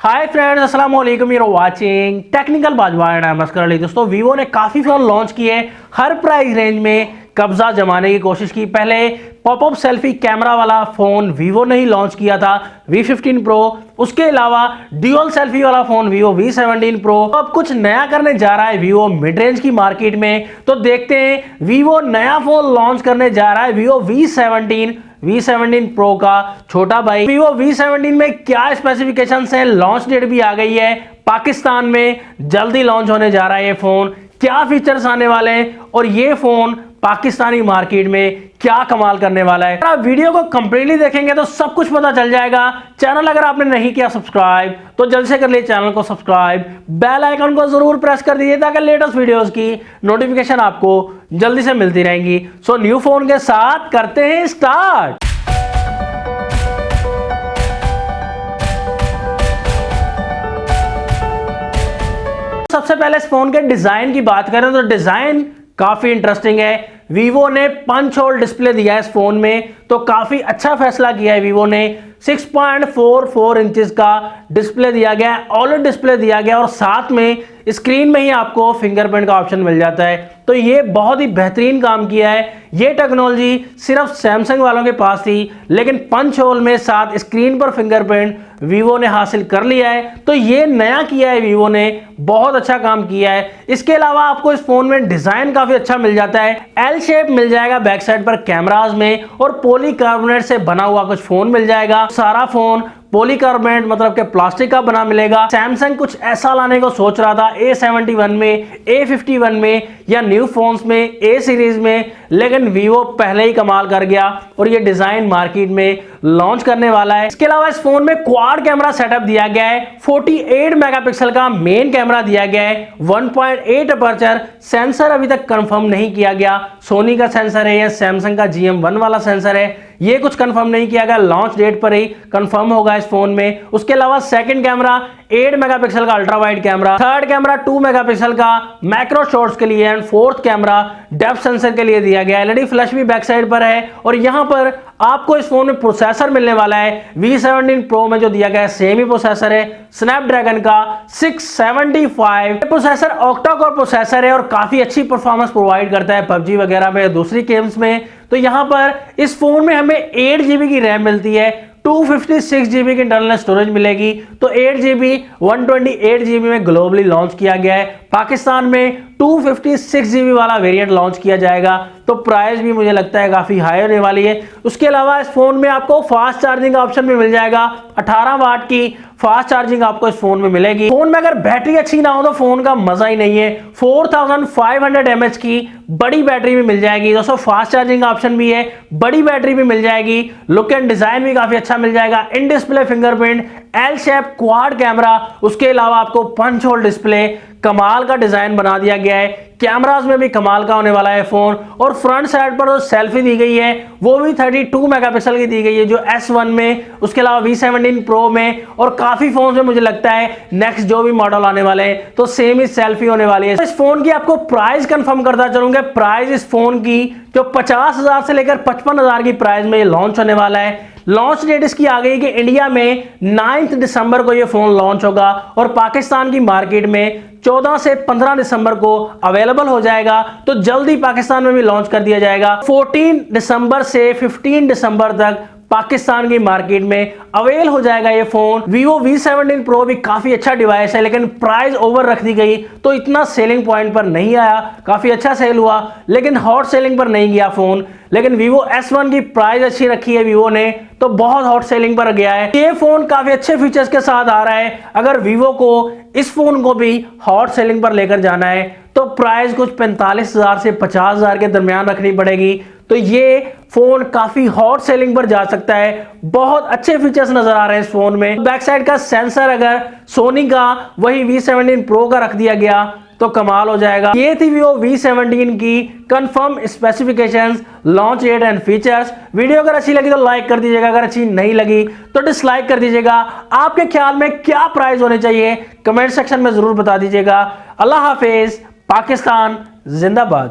हाय friends, अस्सलाम वालेकुम। You are watching technical Bajwan. नमस्कार दोस्तों, वीवो ने काफ़ी फ़ोन लॉन्च किए, हर प्राइस रेंज में कब्जा जमाने की कोशिश की। पहले पॉपअप सेल्फी कैमरा वाला फ़ोन वीवो ने ही लॉन्च किया था, V15 प्रो। उसके अलावा ड्यूअल सेल्फी वाला फ़ोन वीवो V17 प्रो। अब कुछ नया करने जा रहा है वीवो मिड रेंज की मार्केट में, तो देखते हैं वीवो नया फ़ोन लॉन्च करने जा रहा है वीवो V17 प्रो का छोटा भाई। वीवो V17 में क्या स्पेसिफिकेशंस हैं, लॉन्च डेट भी आ गई है, पाकिस्तान में जल्दी लॉन्च होने जा रहा है ये फोन, क्या फीचर्स आने वाले हैं और ये फोन पाकिस्तानी मार्केट में क्या कमाल करने वाला है। आप वीडियो को कंप्लीटली देखेंगे तो सब कुछ पता चल जाएगा। चैनल अगर आपने नहीं किया सब्सक्राइब तो जल्द से कर लिए चैनल को सब्सक्राइब, बेल आइकन को जरूर प्रेस कर दीजिए ताकि लेटेस्ट वीडियोस की नोटिफिकेशन आपको जल्दी से मिलती रहेंगी। सो न्यू फोन के साथ करते हैं स्टार्ट। सबसे पहले इस फोन के डिजाइन की बात करें तो डिजाइन काफी इंटरेस्टिंग है। वीवो ने पंच होल डिस्प्ले दिया है इस फोन में, तो काफी अच्छा फैसला किया है वीवो ने। 6.44 इंचेस का डिस्प्ले दिया गया है, ऑलरेडी डिस्प्ले दिया गया और साथ में स्क्रीन में ही आपको फिंगरप्रिंट का ऑप्शन मिल जाता है, तो ये बहुत ही बेहतरीन काम किया है। ये टेक्नोलॉजी सिर्फ सैमसंग वालों के पास थी, लेकिन पंच होल में साथ स्क्रीन पर फिंगरप्रिंट वीवो ने हासिल कर लिया है, तो ये नया किया है वीवो ने, बहुत अच्छा काम किया है। इसके अलावा आपको इस फोन में डिजाइन काफी अच्छा मिल जाता है, एल शेप मिल जाएगा बैक साइड पर कैमरास में और पॉलीकार्बोनेट से बना हुआ कुछ फोन मिल जाएगा। सारा फोन पॉलीकार्बोनेट मतलब के प्लास्टिक का बना मिलेगा। सैमसंग कुछ ऐसा लाने को सोच रहा था A71 में, A51 में या न्यू फोन्स में, A सीरीज में, लेकिन वीवो पहले ही कमाल कर गया और ये डिजाइन मार्केट में लॉन्च करने वाला है। इसके अलावा इस फोन में क्वाड कैमरा सेटअप दिया गया है, 48 मेगापिक्सल का मेन कैमरा दिया गया है, 1.8 अपर्चर। सेंसर अभी तक कंफर्म नहीं किया गया, सोनी का सेंसर है या सैमसंग का GM1 वाला सेंसर है, ये कुछ कंफर्म नहीं किया गया, लॉन्च डेट पर ही कंफर्म होगा इस फोन में। उसके अलावा सेकंड कैमरा 8 मेगापिक्सल का ultra wide camera, third camera 2 megapixel का मैक्रो शॉट्स के लिए and fourth camera depth sensor के लिए दिया गया है। एलईडी फ्लैश भी बैक साइड पर है और यहां पर आपको इस फोन में प्रोसेसर मिलने वाला है V17 प्रो में जो दिया गया है सेम ही प्रोसेसर है, स्नैपड्रैगन का 675 प्रोसेसर, ऑक्टा कोर प्रोसेसर है और काफी अच्छी परफॉर्मेंस प्रोवाइड करता है पबजी वगैरह में, दूसरी गेम्स में। तो यहां पर इस फोन में हमें 8GB की रैम मिलती है, 256GB की इंटरनल स्टोरेज मिलेगी, तो 8GB 128GB में ग्लोबली लॉन्च किया गया है। पाकिस्तान में 256GB वाला वेरिएंट लॉन्च किया जाएगा, तो प्राइस भी मुझे लगता है काफी हाई होने वाली है। उसके अलावा इस फोन में आपको फास्ट चार्जिंग का ऑप्शन भी मिल जाएगा, 18 वाट की फास्ट चार्जिंग आपको इस फोन में मिलेगी। फोन में अगर बैटरी अच्छी ना हो तो फोन का मजा ही नहीं है। 4500 mAh की बड़ी बैटरी भी मिल जाएगी दोस्तों, फास्ट चार्जिंग का ऑप्शन भी है, बड़ी बैटरी भी मिल जाएगी, लुक एंड डिजाइन भी काफी अच्छा मिल जाएगा। In display fingerprint, L shape quad camera, उसके अलावा आपको पंच होल डिस्प्ले, कमाल का डिजाइन बना दिया गया है। कैमरास में भी कमाल का होने वाला है फोन और फ्रंट साइड पर जो सेल्फी दी गई है वो भी 32 मेगापिक्सल की दी गई है जो S1 में, उसके अलावा V17 प्रो में और काफी फोन में मुझे लगता है नेक्स्ट जो भी मॉडल आने वाले हैं तो सेम ही सेल्फी होने वाली है। इस फोन की आपको प्राइस कंफर्म करता चलूंगा। प्राइस इस फोन की जो 50,000 से लेकर 55,000 की प्राइस में ये लॉन्च होने वाला है। लॉन्च डेट इसकी आ गई कि इंडिया में 9 दिसंबर को ये फोन लॉन्च होगा और पाकिस्तान की मार्केट में 14 से 15 दिसंबर को अवेलेबल हो जाएगा, तो जल्दी पाकिस्तान में भी लॉन्च कर दिया जाएगा। 14 दिसंबर से 15 दिसंबर तक पाकिस्तान की मार्केट में अवेल हो जाएगा ये फोन। Vivo V17 प्रो भी काफी अच्छा डिवाइस है, लेकिन प्राइस ओवर रख दी गई तो इतना सेलिंग पॉइंट पर नहीं आया। काफी अच्छा सेल हुआ लेकिन हॉट सेलिंग पर नहीं गया फोन। लेकिन Vivo S1 की प्राइस अच्छी रखी है Vivo ने, तो बहुत हॉट सेलिंग पर गया है। ये फोन काफी अच्छे फीचर्स के साथ आ रहा है। अगर Vivo को इस फोन को भी हॉट सेलिंग पर लेकर जाना है तो प्राइस कुछ 45,000 से 50,000 के दरमियान रखनी पड़ेगी, तो ये फोन काफी हॉट सेलिंग पर जा सकता है। बहुत अच्छे फीचर्स नजर आ रहे हैं इस फोन में। बैक साइड का सेंसर अगर सोनी का वही V17 प्रो का रख दिया गया तो कमाल हो जाएगा। ये थी Vivo V17 की confirm specifications, launch date and features. Video अगर अच्छी लगी तो लाइक कर दीजिएगा, अगर अच्छी नहीं लगी तो डिसलाइक कर दीजिएगा। आपके ख्याल में क्या प्राइस होने चाहिए कमेंट सेक्शन में जरूर बता दीजिएगा। अल्लाह हाफिज, पाकिस्तान जिंदाबाद।